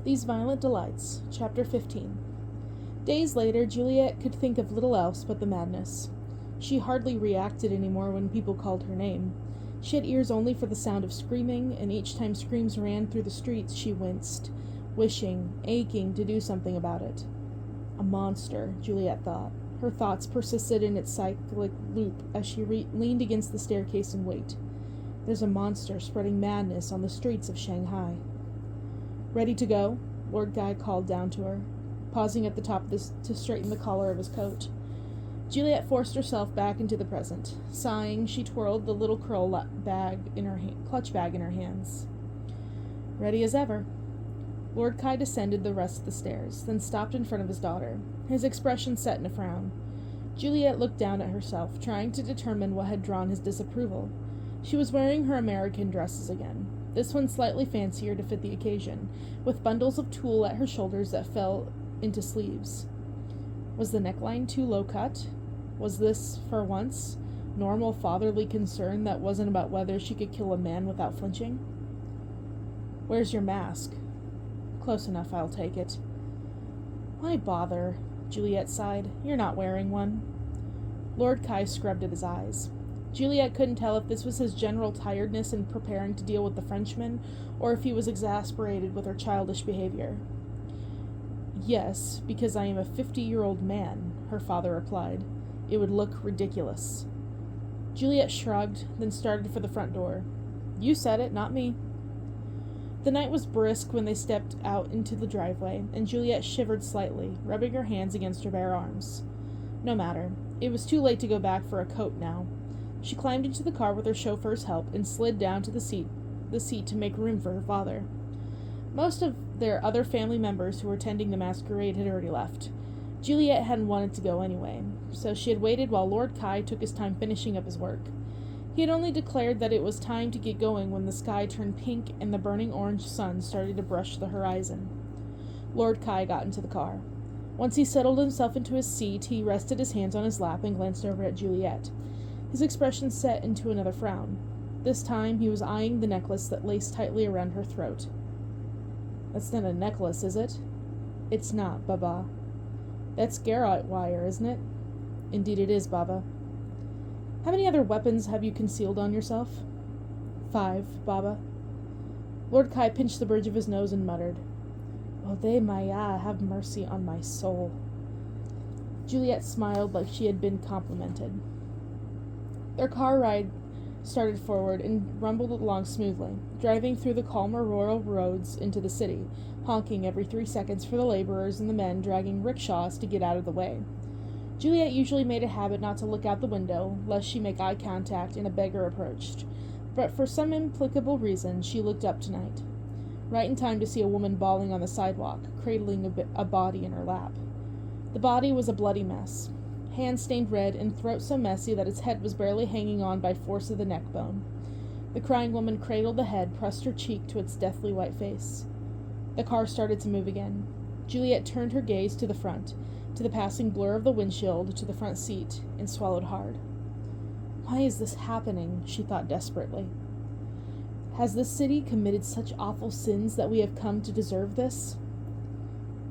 These Violent Delights, Chapter 15. Days later, Juliet could think of little else but the madness. She hardly reacted anymore when people called her name. She had ears only for the sound of screaming, and each time screams ran through the streets, she winced, wishing, aching to do something about it. A monster, Juliet thought. Her thoughts persisted in its cyclic loop as she leaned against the staircase and waited. There's a monster spreading madness on the streets of Shanghai. Ready to go? Lord Guy called down to her, pausing at the top to straighten the collar of his coat. Juliet forced herself back into the present. Sighing, she twirled the little clutch bag in her hands. Ready as ever. Lord Kai descended the rest of the stairs, then stopped in front of his daughter, his expression set in a frown. Juliet looked down at herself, trying to determine what had drawn his disapproval. She was wearing her American dresses again, this one slightly fancier to fit the occasion, with bundles of tulle at her shoulders that fell into sleeves. Was the neckline too low cut? Was this, for once, normal fatherly concern that wasn't about whether she could kill a man without flinching? Where's your mask? Close enough, I'll take it. Why bother? Juliet sighed. You're not wearing one. Lord Kai scrubbed at his eyes. Juliet couldn't tell if this was his general tiredness in preparing to deal with the Frenchman, or if he was exasperated with her childish behavior. Yes, because I am a 50-year-old man, her father replied. It would look ridiculous. Juliet shrugged, then started for the front door. You said it, not me. The night was brisk when they stepped out into the driveway, and Juliet shivered slightly, rubbing her hands against her bare arms. No matter. It was too late to go back for a coat now. She climbed into the car with her chauffeur's help and slid down to the seat to make room for her father. Most of their other family members who were attending the masquerade had already left. Juliet hadn't wanted to go anyway, so she had waited while Lord Kai took his time finishing up his work. He had only declared that it was time to get going when the sky turned pink and the burning orange sun started to brush the horizon. Lord Kai got into the car. Once he settled himself into his seat, he rested his hands on his lap and glanced over at Juliet. His expression set into another frown. This time he was eyeing the necklace that laced tightly around her throat. That's not a necklace, is it? It's not, Baba. That's garrote wire, isn't it? Indeed it is, Baba. How many other weapons have you concealed on yourself? 5, Baba. Lord Kai pinched the bridge of his nose and muttered, Ode Maya, have mercy on my soul. Juliet smiled like she had been complimented. Their car ride started forward and rumbled along smoothly, driving through the calmer rural roads into the city, honking every 3 seconds for the laborers and the men dragging rickshaws to get out of the way. Juliet usually made a habit not to look out the window, lest she make eye contact and a beggar approached, but for some inexplicable reason she looked up tonight, right in time to see a woman bawling on the sidewalk, cradling a body in her lap. The body was a bloody mess, hands stained red and throat so messy that its head was barely hanging on by force of the neck bone. The crying woman cradled the head, pressed her cheek to its deathly white face. The car started to move again. Juliet turned her gaze to the front, to the passing blur of the windshield, to the front seat, and swallowed hard. Why is this happening? She thought desperately. Has this city committed such awful sins that we have come to deserve this?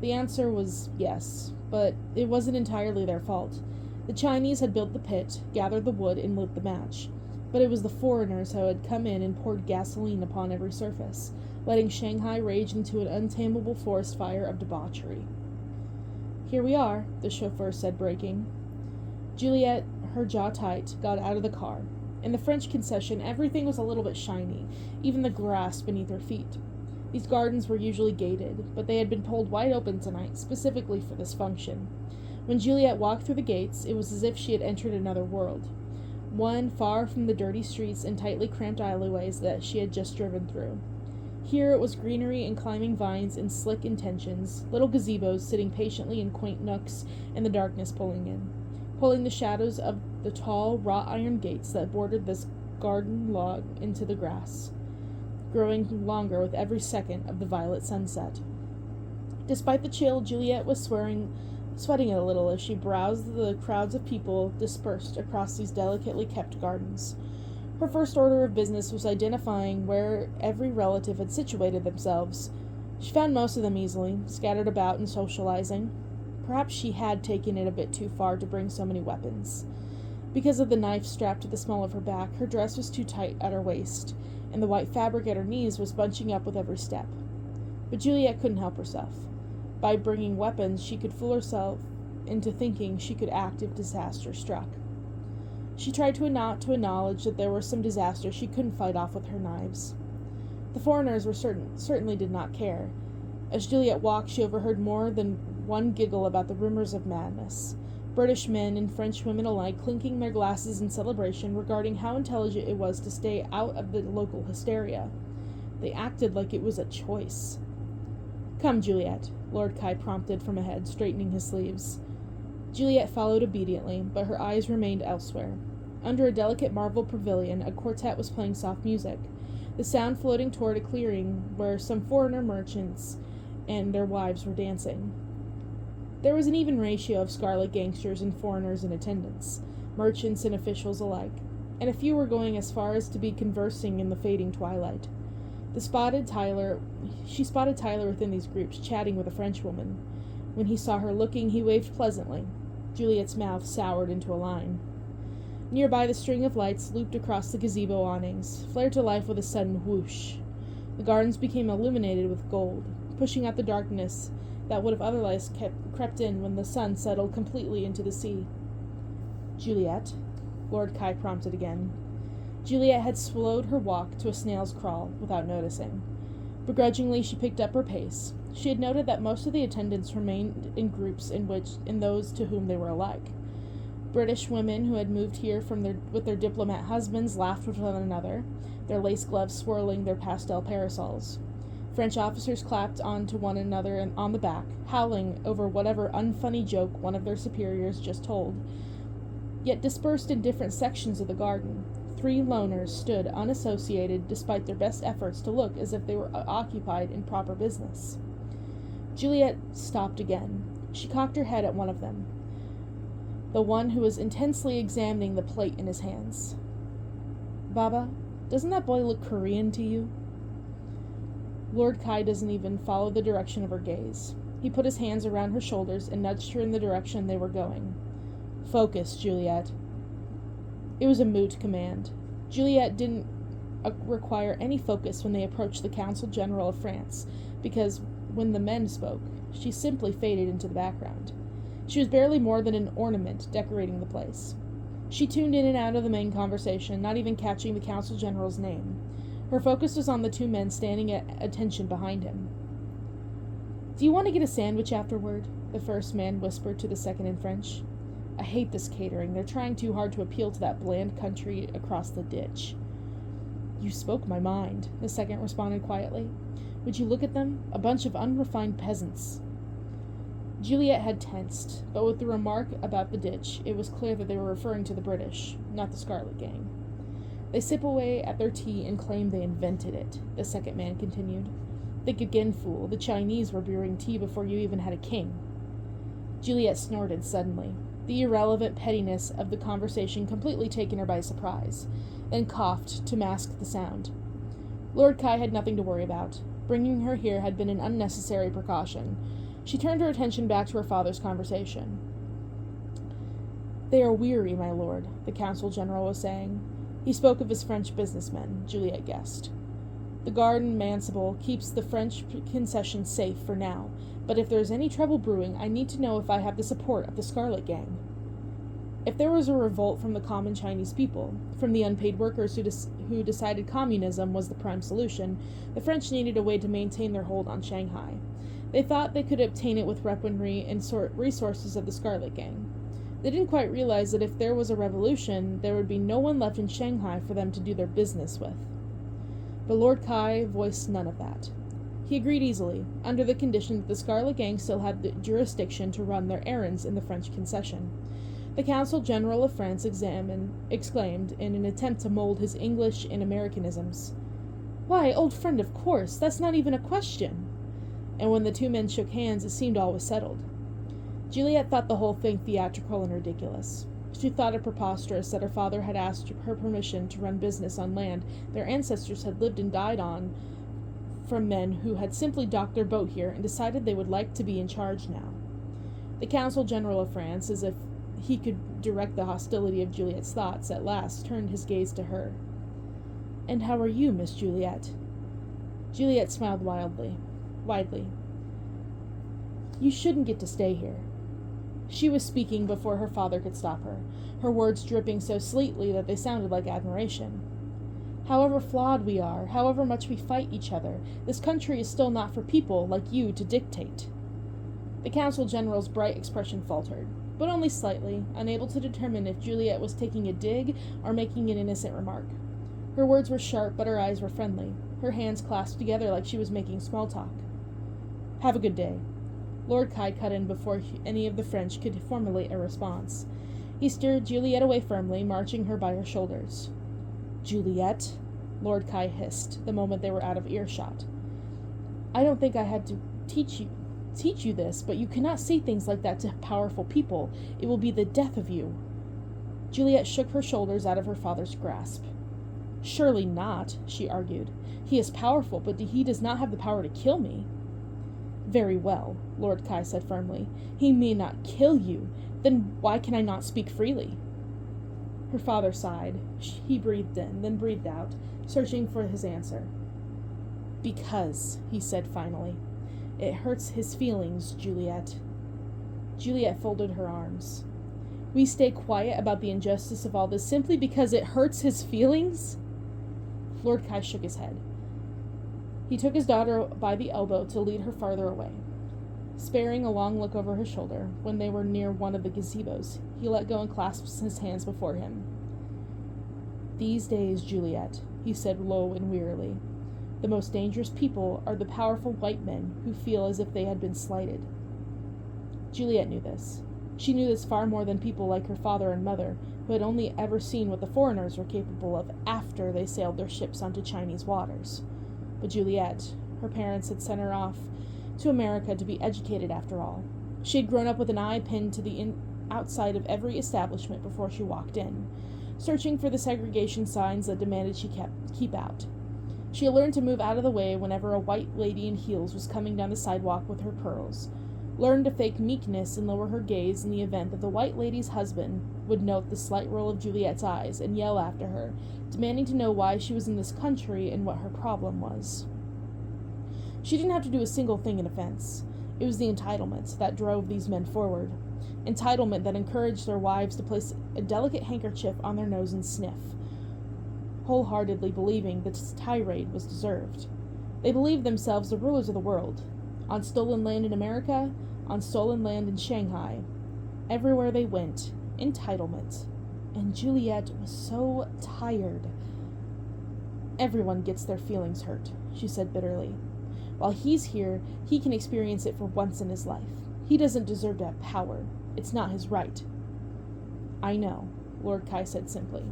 The answer was yes, but it wasn't entirely their fault. The Chinese had built the pit, gathered the wood, and lit the match, but it was the foreigners who had come in and poured gasoline upon every surface, letting Shanghai rage into an untamable forest fire of debauchery. Here we are, the chauffeur said, braking. Juliet, her jaw tight, got out of the car. In the French concession, everything was a little bit shiny, even the grass beneath her feet. These gardens were usually gated, but they had been pulled wide open tonight, specifically for this function. When Juliet walked through the gates, it was as if she had entered another world, one far from the dirty streets and tightly cramped alleyways that she had just driven through. Here it was greenery and climbing vines and slick intentions, little gazebos sitting patiently in quaint nooks, and the darkness pulling the shadows of the tall wrought iron gates that bordered this garden log into the grass, growing longer with every second of the violet sunset. Despite the chill, Juliet was sweating a little as she browsed the crowds of people dispersed across these delicately kept gardens. Her first order of business was identifying where every relative had situated themselves, She found most of them easily, scattered about and socializing. Perhaps she had taken it a bit too far to bring so many weapons. Because of the knife strapped to the small of her back, her dress was too tight at her waist, and the white fabric at her knees was bunching up with every step. But Juliet couldn't help herself. By bringing weapons, she could fool herself into thinking she could act if disaster struck. She tried to acknowledge that there were some disasters she couldn't fight off with her knives. The foreigners certainly did not care. As Juliet walked, she overheard more than one giggle about the rumors of madness. British men and French women alike clinking their glasses in celebration regarding how intelligent it was to stay out of the local hysteria. They acted like it was a choice. "Come, Juliet," Lord Kai prompted from ahead, straightening his sleeves. Juliet followed obediently, but her eyes remained elsewhere. Under a delicate marble pavilion, a quartet was playing soft music, the sound floating toward a clearing where some foreigner merchants and their wives were dancing. There was an even ratio of scarlet gangsters and foreigners in attendance, merchants and officials alike, and a few were going as far as to be conversing in the fading twilight. She spotted Tyler within these groups, chatting with a Frenchwoman. When he saw her looking, he waved pleasantly. Juliet's mouth soured into a line. Nearby, the string of lights looped across the gazebo awnings, flared to life with a sudden whoosh. The gardens became illuminated with gold, pushing out the darkness that would have otherwise crept in when the sun settled completely into the sea. "Juliet," Lord Kai prompted again. Juliet had slowed her walk to a snail's crawl, without noticing. Begrudgingly, she picked up her pace. She had noted that most of the attendants remained in groups in those to whom they were alike. British women who had moved here with their diplomat husbands laughed with one another, their lace gloves swirling their pastel parasols. French officers clapped onto one another on the back, howling over whatever unfunny joke one of their superiors just told. Yet dispersed in different sections of the garden, 3 loners stood unassociated despite their best efforts to look as if they were occupied in proper business. Juliet stopped again. She cocked her head at one of them, the one who was intensely examining the plate in his hands. "Baba, doesn't that boy look Korean to you?" Lord Kai doesn't even follow the direction of her gaze. He put his hands around her shoulders and nudged her in the direction they were going. "Focus, Juliet." It was a moot command. Juliet didn't require any focus when they approached the Council General of France, because when the men spoke, she simply faded into the background. She was barely more than an ornament decorating the place. She tuned in and out of the main conversation, not even catching the Council General's name. Her focus was on the 2 men standing at attention behind him. "Do you want to get a sandwich afterward?" the first man whispered to the second in French. "I hate this catering. They're trying too hard to appeal to that bland country across the ditch." "You spoke my mind," the second responded quietly. "Would you look at them? A bunch of unrefined peasants." Juliet had tensed, but with the remark about the ditch, it was clear that they were referring to the British, not the Scarlet Gang. "They sip away at their tea and claim they invented it," the second man continued. "Think again, fool. The Chinese were brewing tea before you even had a king." Juliet snorted suddenly, the irrelevant pettiness of the conversation completely taken her by surprise, then coughed to mask the sound. Lord Kai had nothing to worry about. Bringing her here had been an unnecessary precaution. She turned her attention back to her father's conversation. "They are weary, my lord," the Council General was saying. He spoke of his French businessmen, Juliet guessed. "The garden manciple keeps the French concession safe for now, but if there is any trouble brewing, I need to know if I have the support of the Scarlet Gang." If there was a revolt from the common Chinese people, from the unpaid workers who decided communism was the prime solution, the French needed a way to maintain their hold on Shanghai. They thought they could obtain it with weaponry and resources of the Scarlet Gang. They didn't quite realize that if there was a revolution, there would be no one left in Shanghai for them to do their business with. But Lord Kai voiced none of that. He agreed easily, under the condition that the Scarlet Gang still had the jurisdiction to run their errands in the French concession. The Council General of France exclaimed, in an attempt to mold his English and Americanisms, "Why, old friend, of course, that's not even a question." And when the 2 men shook hands, it seemed all was settled. Juliet thought the whole thing theatrical and ridiculous. She thought it preposterous that her father had asked her permission to run business on land their ancestors had lived and died on from men who had simply docked their boat here and decided they would like to be in charge now. The Consul General of France, as if he could direct the hostility of Juliet's thoughts, at last turned his gaze to her. "And how are you, Miss Juliet?" Juliet smiled widely. "You shouldn't get to stay here." She was speaking before her father could stop her, her words dripping so sweetly that they sounded like admiration. "However flawed we are, however much we fight each other, this country is still not for people like you to dictate." The Consul General's bright expression faltered, but only slightly, unable to determine if Juliet was taking a dig or making an innocent remark. Her words were sharp, but her eyes were friendly, her hands clasped together like she was making small talk. "Have a good day." Lord Kai cut in before any of the French could formulate a response. He steered Juliet away firmly, marching her by her shoulders. "Juliet," Lord Kai hissed, the moment they were out of earshot. "I don't think I had to teach you this, but you cannot say things like that to powerful people. It will be the death of you." Juliet shook her shoulders out of her father's grasp. "Surely not," she argued. "He is powerful, but he does not have the power to kill me." "Very well," Lord Kai said firmly. "He may not kill you. Then why can I not speak freely?" Her father sighed. He breathed in, then breathed out, searching for his answer. "Because," he said finally, "it hurts his feelings, Juliet." Juliet folded her arms. "We stay quiet about the injustice of all this simply because it hurts his feelings?" Lord Kai shook his head. He took his daughter by the elbow to lead her farther away. Sparing a long look over his shoulder, when they were near one of the gazebos, he let go and clasped his hands before him. "These days, Juliet," he said low and wearily, "the most dangerous people are the powerful white men who feel as if they had been slighted." Juliet knew this. She knew this far more than people like her father and mother, who had only ever seen what the foreigners were capable of after they sailed their ships onto Chinese waters. But Juliet, her parents had sent her off to America to be educated after all. She had grown up with an eye pinned to the outside of every establishment before she walked in, searching for the segregation signs that demanded she keep out. She had learned to move out of the way whenever a white lady in heels was coming down the sidewalk with her pearls, learned to fake meekness and lower her gaze in the event that the white lady's husband would note the slight roll of Juliet's eyes and yell after her, demanding to know why she was in this country and what her problem was. She didn't have to do a single thing in offense. It was the entitlement that drove these men forward. Entitlement that encouraged their wives to place a delicate handkerchief on their nose and sniff, wholeheartedly believing that this tirade was deserved. They believed themselves the rulers of the world. On stolen land in America, on stolen land in Shanghai. Everywhere they went, entitlement. And Juliet was so tired. "Everyone gets their feelings hurt," she said bitterly. "While he's here, he can experience it for once in his life. He doesn't deserve to have power. It's not his right." "I know," Lord Kai said simply.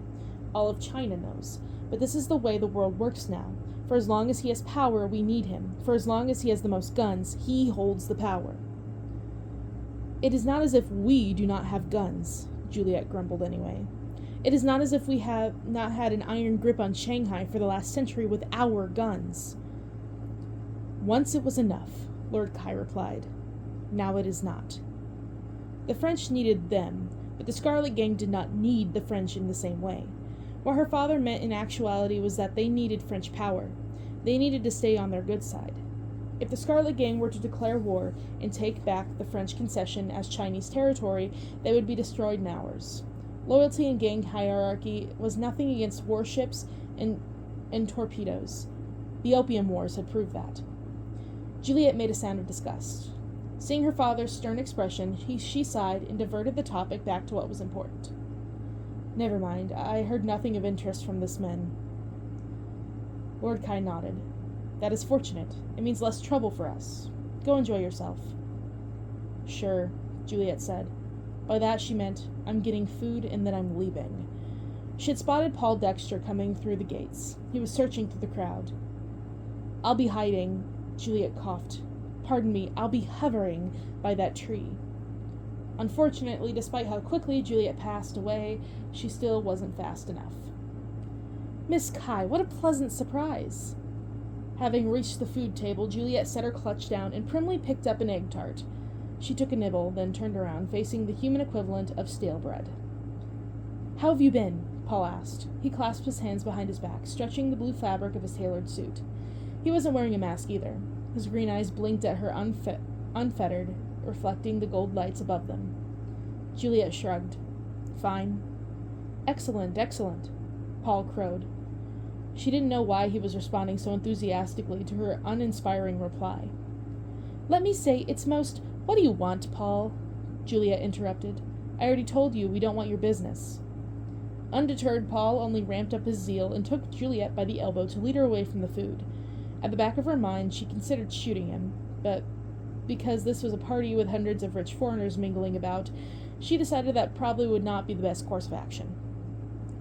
"All of China knows. But this is the way the world works now. For as long as he has power, we need him. For as long as he has the most guns, he holds the power." "It is not as if we do not have guns," Juliet grumbled anyway. "It is not as if we have not had an iron grip on Shanghai for the last century with our guns." "Once it was enough," Lord Kai replied. "Now it is not." The French needed them, but the Scarlet Gang did not need the French in the same way. What her father meant in actuality was that they needed French power. They needed to stay on their good side. If the Scarlet Gang were to declare war and take back the French concession as Chinese territory, they would be destroyed in hours. Loyalty in gang hierarchy was nothing against warships and torpedoes. The Opium Wars had proved that. Juliet made a sound of disgust. Seeing her father's stern expression, she sighed and diverted the topic back to what was important. "Never mind. I heard nothing of interest from this men." Lord Kai nodded. "That is fortunate. It means less trouble for us. Go enjoy yourself." "Sure," Juliet said. By that she meant, "I'm getting food and then I'm leaving." She had spotted Paul Dexter coming through the gates. He was searching through the crowd. "I'll be hiding," Juliet coughed. "Pardon me, I'll be hovering by that tree." Unfortunately, despite how quickly Juliet passed away, she still wasn't fast enough. "Miss Kai, what a pleasant surprise." Having reached the food table, Juliet set her clutch down and primly picked up an egg tart. She took a nibble, then turned around, facing the human equivalent of stale bread. "How have you been?" Paul asked. He clasped his hands behind his back, stretching the blue fabric of his tailored suit. He wasn't wearing a mask either. His green eyes blinked at her unfettered, reflecting the gold lights above them. Juliet shrugged. "Fine." "Excellent, excellent," Paul crowed. She didn't know why he was responding so enthusiastically to her uninspiring reply. "Let me say it's most— What do you want, Paul?" Juliet interrupted. "I already told you we don't want your business." Undeterred, Paul only ramped up his zeal and took Juliet by the elbow to lead her away from the food. At the back of her mind, she considered shooting him, but because this was a party with hundreds of rich foreigners mingling about, she decided that probably would not be the best course of action.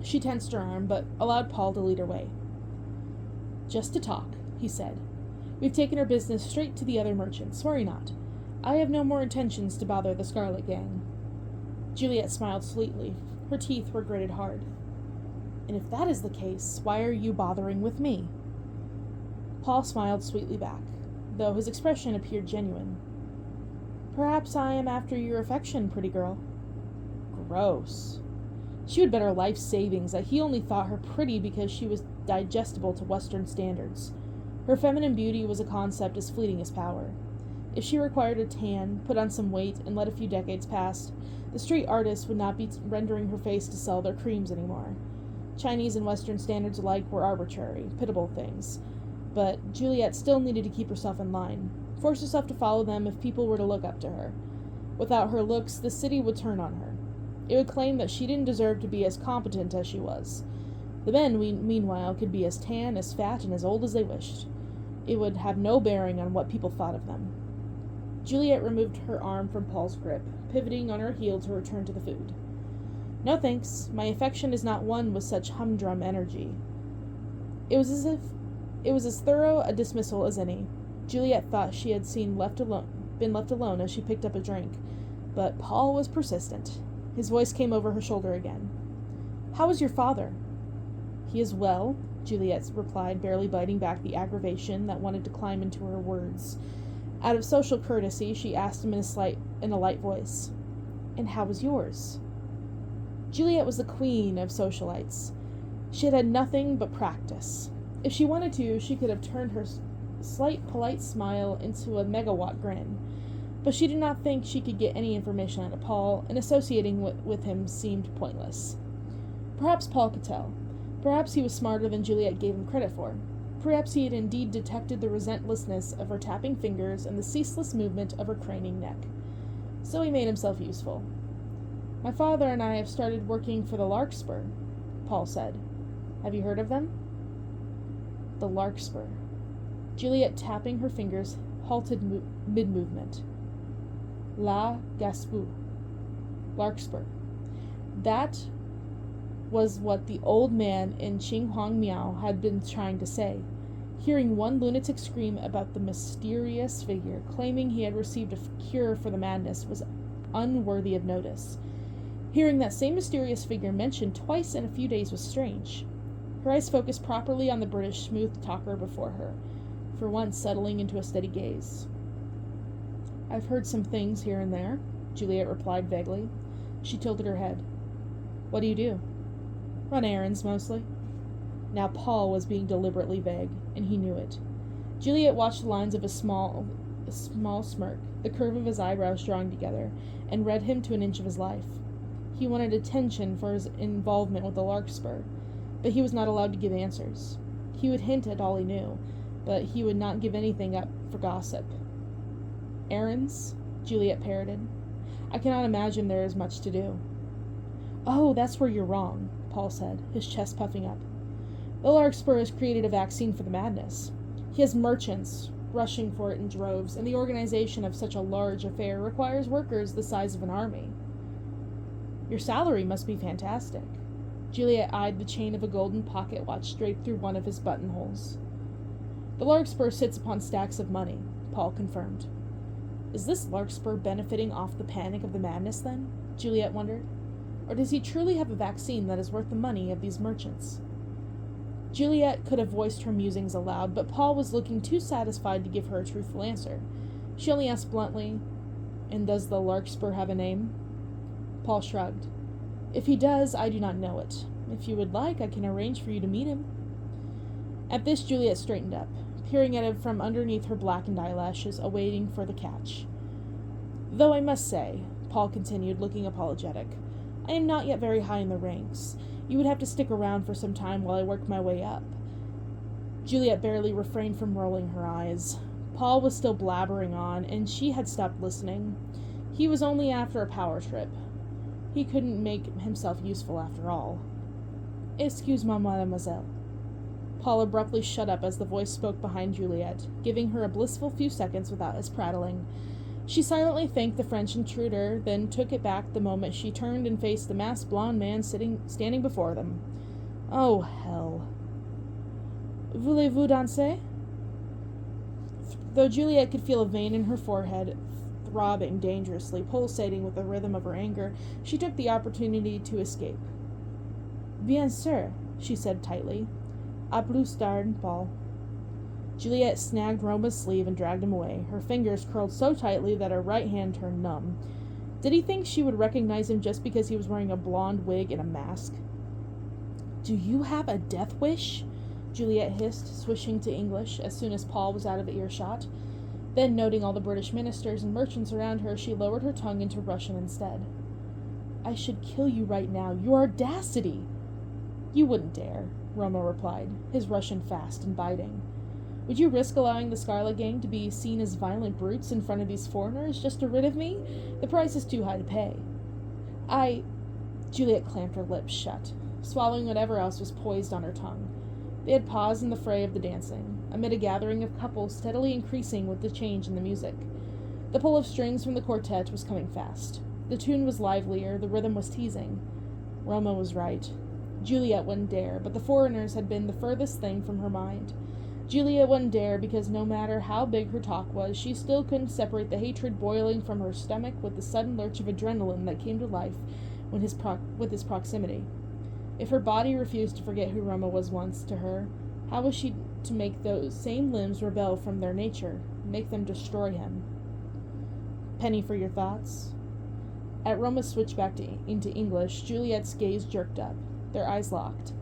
She tensed her arm, but allowed Paul to lead her way. "Just to talk," he said. "We've taken our business straight to the other merchants. Worry not. I have no more intentions to bother the Scarlet Gang." Juliet smiled sweetly. Her teeth were gritted hard. "And if that is the case, why are you bothering with me?" Paul smiled sweetly back, though his expression appeared genuine. "Perhaps I am after your affection, pretty girl." Gross. She would bet her life savings that he only thought her pretty because she was digestible to Western standards. Her feminine beauty was a concept as fleeting as power. If she required a tan, put on some weight, and let a few decades pass, the street artists would not be rendering her face to sell their creams anymore. Chinese and Western standards alike were arbitrary, pitiable things. But Juliet still needed to keep herself in line, force herself to follow them if people were to look up to her. Without her looks, the city would turn on her. It would claim that she didn't deserve to be as competent as she was. The men, meanwhile, could be as tan, as fat, and as old as they wished. It would have no bearing on what people thought of them. Juliet removed her arm from Paul's grip, pivoting on her heel to return to the food. "No thanks. My affection is not one with such humdrum energy." It was as thorough a dismissal as any. Juliet thought she had been left alone as she picked up a drink, but Paul was persistent. His voice came over her shoulder again. "How is your father?" "He is well," Juliet replied, barely biting back the aggravation that wanted to climb into her words. Out of social courtesy, she asked him in a light voice, "And how was yours?" Juliet was the queen of socialites. She had had nothing but practice. If she wanted to, she could have turned her slight, polite smile into a megawatt grin. But she did not think she could get any information out of Paul, and associating with him seemed pointless. Perhaps Paul could tell. Perhaps he was smarter than Juliet gave him credit for. Perhaps he had indeed detected the relentlessness of her tapping fingers and the ceaseless movement of her craning neck. So he made himself useful. "My father and I have started working for the Larkspur," Paul said. "Have you heard of them?" The Larkspur. Juliet, tapping her fingers, halted mid-movement. La Gaspou. Larkspur. That was what the old man in Ching Huang Miao had been trying to say. Hearing one lunatic scream about the mysterious figure, claiming he had received a cure for the madness, was unworthy of notice. Hearing that same mysterious figure mentioned twice in a few days was strange. Her eyes focused properly on the British smooth talker before her, for once settling into a steady gaze. "I've heard some things here and there," Juliet replied vaguely. She tilted her head. "What do you do?" "Run errands, mostly." Now Paul was being deliberately vague, and he knew it. Juliet watched the lines of a small smirk, the curve of his eyebrows drawing together, and read him to an inch of his life. He wanted attention for his involvement with the Larkspur, but he was not allowed to give answers. He would hint at all he knew, but he would not give anything up for gossip. "Errands?" Juliet parroted. "I cannot imagine there is much to do." "Oh, that's where you're wrong," Paul said, his chest puffing up. "The Larkspur has created a vaccine for the madness. He has merchants rushing for it in droves, and the organization of such a large affair requires workers the size of an army." "Your salary must be fantastic." Juliet eyed the chain of a golden pocket watch draped through one of his buttonholes. "The Larkspur sits upon stacks of money," Paul confirmed. "Is this Larkspur benefiting off the panic of the madness, then?" Juliet wondered. "Or does he truly have a vaccine that is worth the money of these merchants?" Juliet could have voiced her musings aloud, but Paul was looking too satisfied to give her a truthful answer. She only asked bluntly, "And does the Larkspur have a name?" Paul shrugged. "If he does, I do not know it. If you would like, I can arrange for you to meet him." At this, Juliet straightened up, peering at him from underneath her blackened eyelashes, awaiting for the catch. "Though I must say," Paul continued, looking apologetic, "I am not yet very high in the ranks. You would have to stick around for some time while I work my way up." Juliet barely refrained from rolling her eyes. Paul was still blabbering on, and she had stopped listening. He was only after a power trip. He couldn't make himself useful after all. "Excuse-moi, mademoiselle." Paul abruptly shut up as the voice spoke behind Juliet, giving her a blissful few seconds without his prattling. She silently thanked the French intruder, then took it back the moment she turned and faced the masked blond man standing before them. Oh, hell. "Voulez-vous danser?" Though Juliet could feel a vein in her forehead throbbing dangerously, pulsating with the rhythm of her anger, she took the opportunity to escape. "Bien sûr," she said tightly. "A plus tard, Paul." Juliet snagged Roma's sleeve and dragged him away. Her fingers curled so tightly that her right hand turned numb. Did he think she would recognize him just because he was wearing a blonde wig and a mask? "Do you have a death wish?" Juliet hissed, switching to English as soon as Paul was out of earshot. Then, noting all the British ministers and merchants around her, she lowered her tongue into Russian instead. "I should kill you right now. Your audacity!" "You wouldn't dare," Roma replied, his Russian fast and biting. "Would you risk allowing the Scarlet Gang to be seen as violent brutes in front of these foreigners just to rid of me? The price is too high to pay." Juliet clamped her lips shut, swallowing whatever else was poised on her tongue. They had paused in the fray of the dancing, amid a gathering of couples steadily increasing with the change in the music. The pull of strings from the quartet was coming fast. The tune was livelier, the rhythm was teasing. Roma was right. Juliet wouldn't dare, but the foreigners had been the furthest thing from her mind. Juliet wouldn't dare because no matter how big her talk was, she still couldn't separate the hatred boiling from her stomach with the sudden lurch of adrenaline that came to life with his proximity. If her body refused to forget who Roma was once to her, how was she to make those same limbs rebel from their nature, make them destroy him? "Penny for your thoughts?" At Roma's switch back into English, Juliet's gaze jerked up, their eyes locked.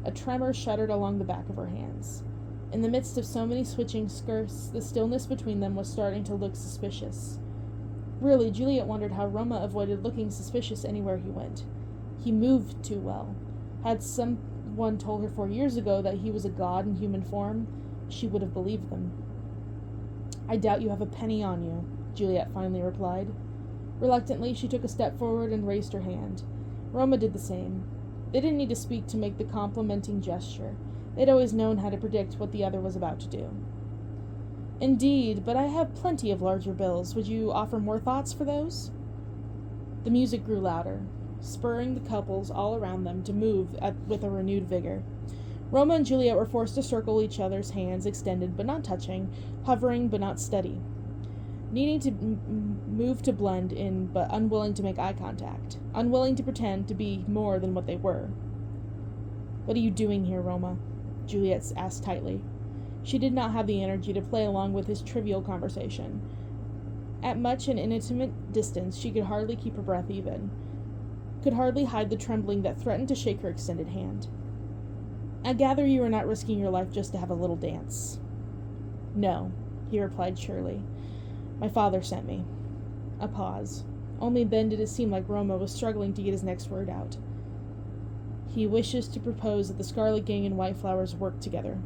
A tremor shuddered along the back of her hands. In the midst of so many switching skirts, the stillness between them was starting to look suspicious. Really, Juliet wondered how Roma avoided looking suspicious anywhere he went. He moved too well. Had someone told her 4 years ago that he was a god in human form, she would have believed them. "I doubt you have a penny on you," Juliet finally replied. Reluctantly, she took a step forward and raised her hand. Roma did the same. They didn't need to speak to make the complimenting gesture. They'd always known how to predict what the other was about to do. "Indeed, but I have plenty of larger bills. Would you offer more thoughts for those?" The music grew louder, spurring the couples all around them to move with a renewed vigor. Roma and Juliet were forced to circle each other's hands, extended but not touching, hovering but not steady, needing to move to blend in but unwilling to make eye contact, unwilling to pretend to be more than what they were. "What are you doing here, Roma?" Juliet asked tightly. She did not have the energy to play along with his trivial conversation. At much an intimate distance, she could hardly keep her breath even, could hardly hide the trembling that threatened to shake her extended hand. "I gather you are not risking your life just to have a little dance." "No," he replied surely. "My father sent me." A pause. Only then did it seem like Roma was struggling to get his next word out. "He wishes to propose that the Scarlet Gang and White Flowers work together."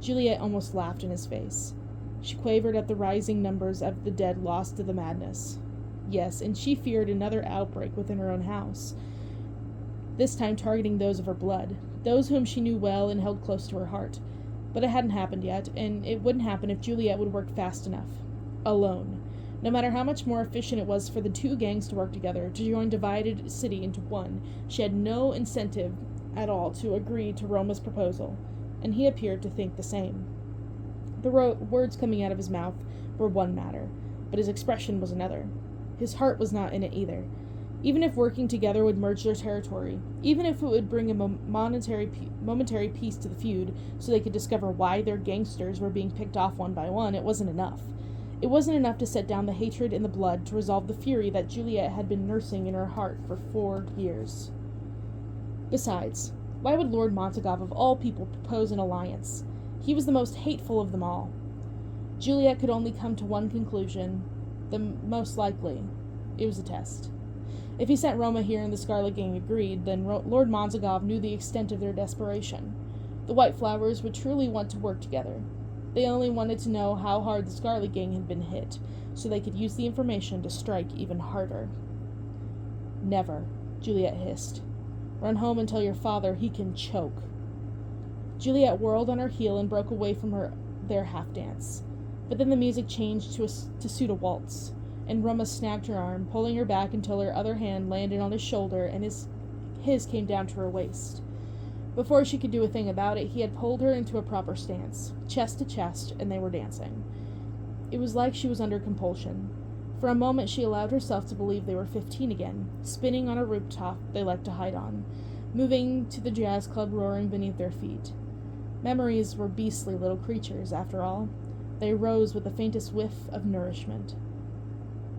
Juliet almost laughed in his face. She quavered at the rising numbers of the dead lost to the madness. Yes, and she feared another outbreak within her own house, this time targeting those of her blood, those whom she knew well and held close to her heart. But it hadn't happened yet, and it wouldn't happen if Juliet would work fast enough. Alone. No matter how much more efficient it was for the two gangs to work together, to join divided city into one, she had no incentive at all to agree to Roma's proposal, and he appeared to think the same. The words coming out of his mouth were one matter, but his expression was another. His heart was not in it either. Even if working together would merge their territory, even if it would bring a momentary peace to the feud so they could discover why their gangsters were being picked off one by one, it wasn't enough. It wasn't enough to set down the hatred and the blood to resolve the fury that Juliet had been nursing in her heart for 4 years. Besides, why would Lord Montagov of all people propose an alliance? He was the most hateful of them all. Juliet could only come to one conclusion: the most likely. It was a test. If he sent Roma here and the Scarlet Gang agreed, then Lord Montagov knew the extent of their desperation. The White Flowers would truly want to work together. They only wanted to know how hard the Scarlet Gang had been hit, so they could use the information to strike even harder. "Never," Juliet hissed. "Run home and tell your father he can choke." Juliet whirled on her heel and broke away from their half-dance. But then the music changed to suit a waltz, and Roma snagged her arm, pulling her back until her other hand landed on his shoulder and his came down to her waist. Before she could do a thing about it, he had pulled her into a proper stance, chest to chest, and they were dancing. It was like she was under compulsion. For a moment she allowed herself to believe they were 15 again, spinning on a rooftop they liked to hide on, moving to the jazz club roaring beneath their feet. Memories were beastly little creatures, after all. They rose with the faintest whiff of nourishment.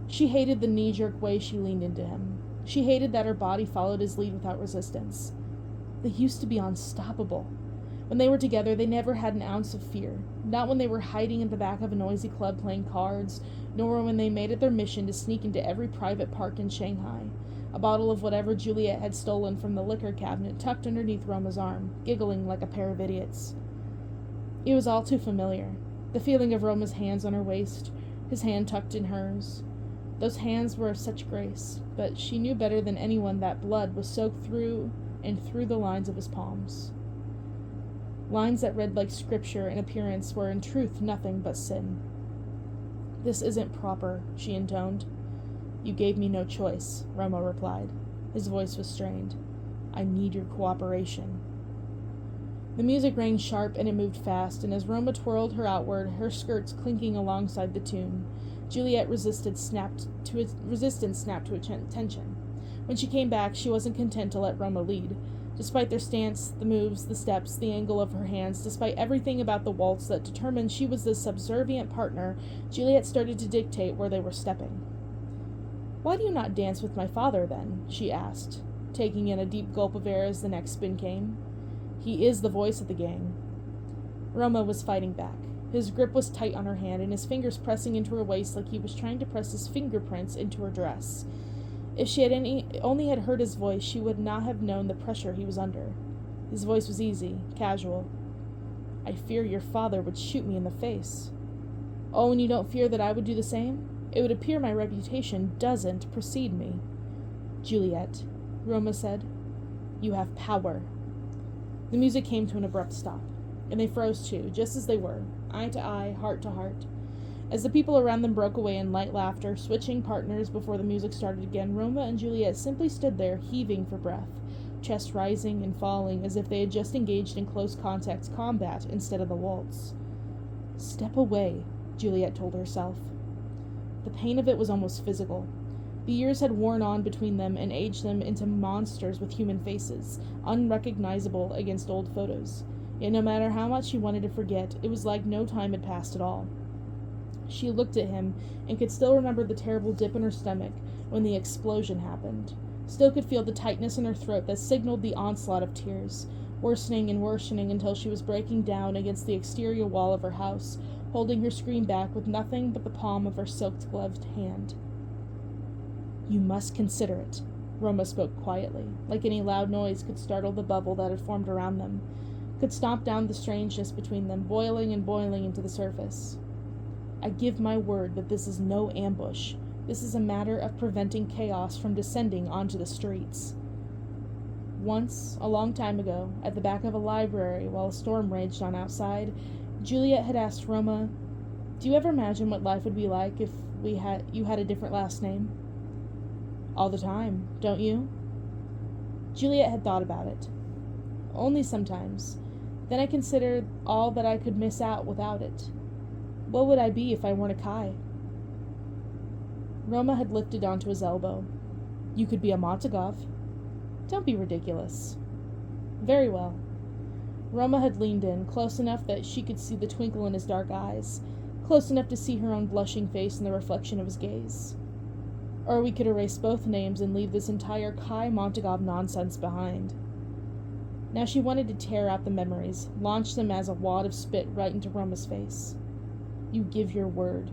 She hated the knee-jerk way she leaned into him. She hated that her body followed his lead without resistance. They used to be unstoppable. When they were together, they never had an ounce of fear, not when they were hiding in the back of a noisy club playing cards, nor when they made it their mission to sneak into every private park in Shanghai, a bottle of whatever Juliet had stolen from the liquor cabinet tucked underneath Roma's arm, giggling like a pair of idiots. It was all too familiar, the feeling of Roma's hands on her waist, his hand tucked in hers. Those hands were of such grace, but she knew better than anyone that blood was soaked through and through the lines of his palms. Lines that read like scripture in appearance were in truth nothing but sin. "This isn't proper," she intoned. "You gave me no choice," Roma replied. His voice was strained. "I need your cooperation." The music rang sharp and it moved fast, and as Roma twirled her outward, her skirts clinking alongside the tune, Juliet resistance snapped to attention. When she came back, she wasn't content to let Roma lead. Despite their stance, the moves, the steps, the angle of her hands, despite everything about the waltz that determined she was the subservient partner, Juliet started to dictate where they were stepping. "Why do you not dance with my father, then?" she asked, taking in a deep gulp of air as the next spin came. "He is the voice of the gang." Roma was fighting back. His grip was tight on her hand, and his fingers pressing into her waist like he was trying to press his fingerprints into her dress. If she had only had heard his voice, she would not have known the pressure he was under. His voice was easy, casual. "I fear your father would shoot me in the face." "Oh, and you don't fear that I would do the same? It would appear my reputation doesn't precede me." "Juliet," Roma said, "you have power." The music came to an abrupt stop, and they froze too, just as they were, eye to eye, heart to heart. As the people around them broke away in light laughter, switching partners before the music started again, Roma and Juliet simply stood there, heaving for breath, chest rising and falling as if they had just engaged in close contact combat instead of the waltz. "Step away," Juliet told herself. The pain of it was almost physical. The years had worn on between them and aged them into monsters with human faces, unrecognizable against old photos. Yet no matter how much she wanted to forget, it was like no time had passed at all. She looked at him and could still remember the terrible dip in her stomach when the explosion happened. Still could feel the tightness in her throat that signaled the onslaught of tears, worsening and worsening until she was breaking down against the exterior wall of her house, holding her scream back with nothing but the palm of her silk-gloved hand. "You must consider it," Roma spoke quietly, like any loud noise could startle the bubble that had formed around them, could stomp down the strangeness between them, boiling and boiling into the surface. "I give my word that this is no ambush. This is a matter of preventing chaos from descending onto the streets." Once, a long time ago, at the back of a library while a storm raged on outside, Juliet had asked Roma, "Do you ever imagine what life would be like if you had a different last name?" "All the time, don't you?" Juliet had thought about it. "Only sometimes. Then I considered all that I could miss out without it. What would I be if I weren't a Kai?" Roma had lifted onto his elbow. You could be a Montagov. Don't be ridiculous. Very well. Roma had leaned in, close enough that she could see the twinkle in his dark eyes, close enough to see her own blushing face in the reflection of his gaze. Or we could erase both names and leave this entire Kai Montagov nonsense behind. Now she wanted to tear out the memories, launch them as a wad of spit right into Roma's face. You give your word,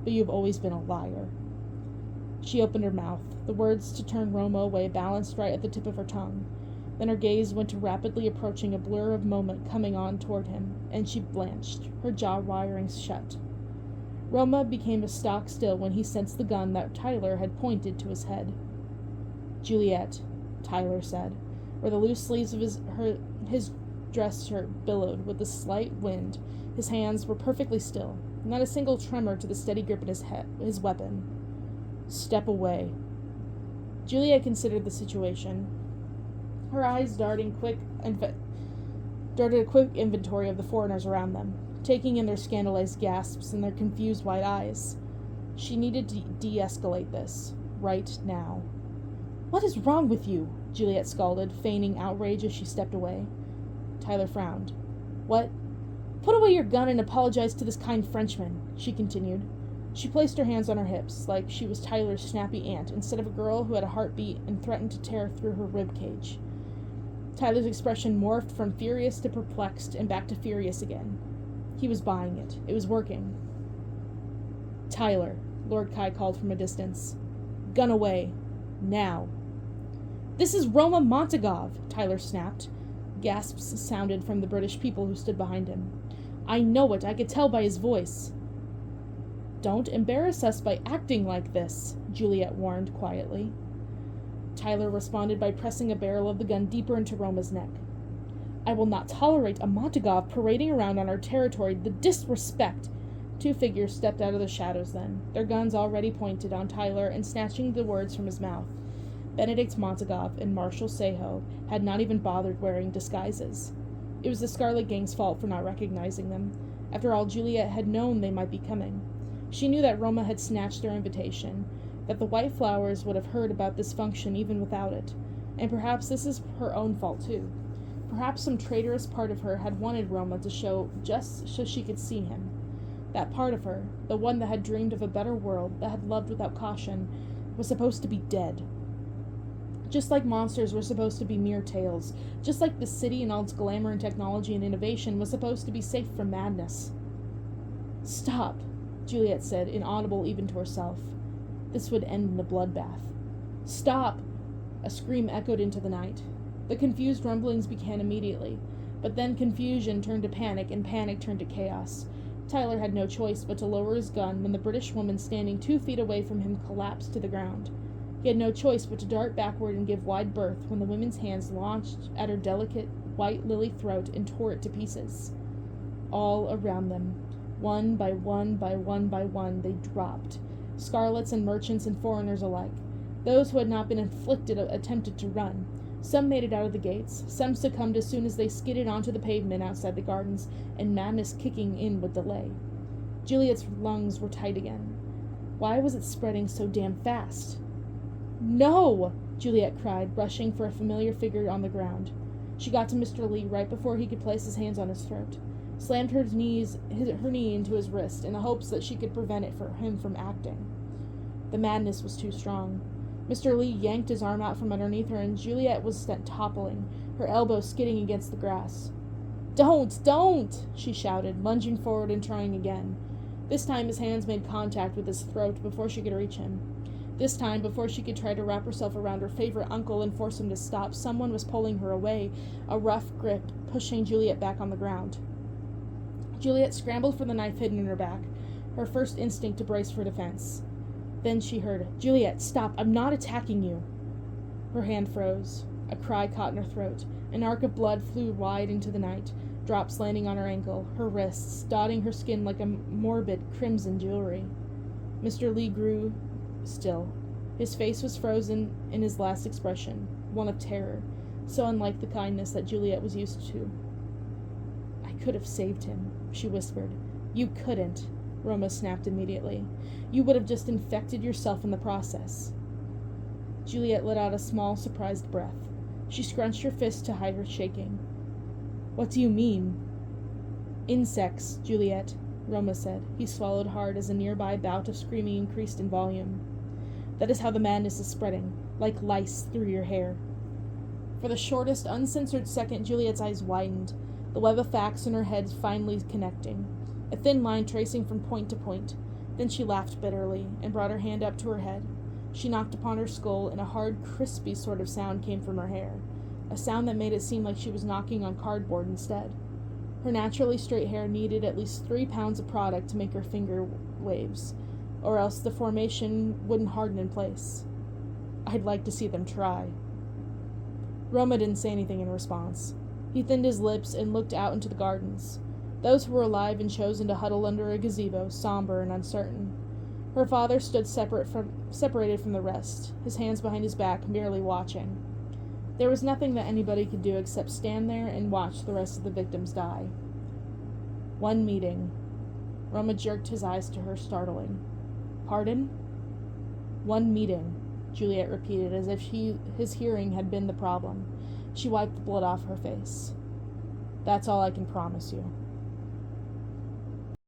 but you've always been a liar. She opened her mouth, the words to turn Roma away balanced right at the tip of her tongue. Then her gaze went to rapidly approaching a blur of moment coming on toward him, and she blanched, her jaw wiring shut. Roma became stock still when he sensed the gun that Tyler had pointed to his head. Juliet, Tyler said, where the loose sleeves of his dress shirt billowed with the slight wind. His hands were perfectly still, not a single tremor to the steady grip in his weapon. Step away. Juliet considered the situation, her eyes darted a quick inventory of the foreigners around them, taking in their scandalized gasps and their confused white eyes. She needed to de-escalate this, right now. What is wrong with you? Juliet scalded, feigning outrage as she stepped away. Tyler frowned. What? Put away your gun and apologize to this kind Frenchman, she continued. She placed her hands on her hips, like she was Tyler's snappy aunt, instead of a girl who had a heartbeat and threatened to tear through her rib cage. Tyler's expression morphed from furious to perplexed and back to furious again. He was buying it. It was working. Tyler, Lord Kai called from a distance. Gun away. Now. This is Roma Montagov, Tyler snapped. Gasps sounded from the British people who stood behind him. I know it. I could tell by his voice. Don't embarrass us by acting like this, Juliet warned quietly. Tyler responded by pressing a barrel of the gun deeper into Roma's neck. I will not tolerate a Montagov parading around on our territory. The disrespect! Two figures stepped out of the shadows then, their guns already pointed on Tyler and snatching the words from his mouth. Benedict Montagov and Marshal Seho had not even bothered wearing disguises. It was the Scarlet Gang's fault for not recognizing them. After all, Juliet had known they might be coming. She knew that Roma had snatched their invitation, that the White Flowers would have heard about this function even without it, and perhaps this is her own fault too. Perhaps some traitorous part of her had wanted Roma to show just so she could see him. That part of her, the one that had dreamed of a better world, that had loved without caution, was supposed to be dead. Just like monsters were supposed to be mere tales, just like the city and all its glamour and technology and innovation was supposed to be safe from madness. Stop, Juliet said, inaudible even to herself. This would end in a bloodbath. Stop! A scream echoed into the night. The confused rumblings began immediately, but then confusion turned to panic, and panic turned to chaos. Tyler had no choice but to lower his gun when the British woman standing 2 feet away from him collapsed to the ground. He had no choice but to dart backward and give wide berth when the woman's hands launched at her delicate, white lily throat and tore it to pieces. All around them, one by one by one by one, they dropped. Scarlets and merchants and foreigners alike. Those who had not been afflicted attempted to run. Some made it out of the gates. Some succumbed as soon as they skidded onto the pavement outside the gardens, and madness kicking in with delay. Juliet's lungs were tight again. Why was it spreading so damn fast? No! Juliet cried, rushing for a familiar figure on the ground. She got to Mr. Lee right before he could place his hands on his throat, slammed her knee into his wrist in the hopes that she could prevent it from him from acting. The madness was too strong. Mr. Lee yanked his arm out from underneath her, and Juliet was sent toppling, her elbow skidding against the grass. Don't! She shouted, lunging forward and trying again. This time his hands made contact with his throat before she could reach him. This time, before she could try to wrap herself around her favorite uncle and force him to stop, someone was pulling her away, a rough grip, pushing Juliet back on the ground. Juliet scrambled for the knife hidden in her back, her first instinct to brace for defense. Then she heard, Juliet, stop, I'm not attacking you. Her hand froze. A cry caught in her throat. An arc of blood flew wide into the night, drops landing on her ankle, her wrists, dotting her skin like a morbid crimson jewelry. Mr. Lee grew still. His face was frozen in his last expression, one of terror, so unlike the kindness that Juliet was used to. I could have saved him, she whispered. You couldn't, Roma snapped immediately. You would have just infected yourself in the process. Juliet let out a small, surprised breath. She scrunched her fist to hide her shaking. What do you mean? Insects, Juliet, Roma said. He swallowed hard as a nearby bout of screaming increased in volume. That is how the madness is spreading, like lice through your hair. For the shortest, uncensored second, Juliet's eyes widened, the web of facts in her head finally connecting, a thin line tracing from point to point. Then she laughed bitterly and brought her hand up to her head. She knocked upon her skull, and a hard, crispy sort of sound came from her hair, a sound that made it seem like she was knocking on cardboard instead. Her naturally straight hair needed at least 3 pounds of product to make her finger waves, or else the formation wouldn't harden in place. I'd like to see them try. Roma didn't say anything in response. He thinned his lips and looked out into the gardens. Those who were alive and chosen to huddle under a gazebo, somber and uncertain. Her father stood separated from the rest, his hands behind his back, merely watching. There was nothing that anybody could do except stand there and watch the rest of the victims die. One meeting. Roma jerked his eyes to her, startling. Pardon? One meeting, Juliet repeated, as if his hearing had been the problem. She wiped the blood off her face. That's all I can promise you.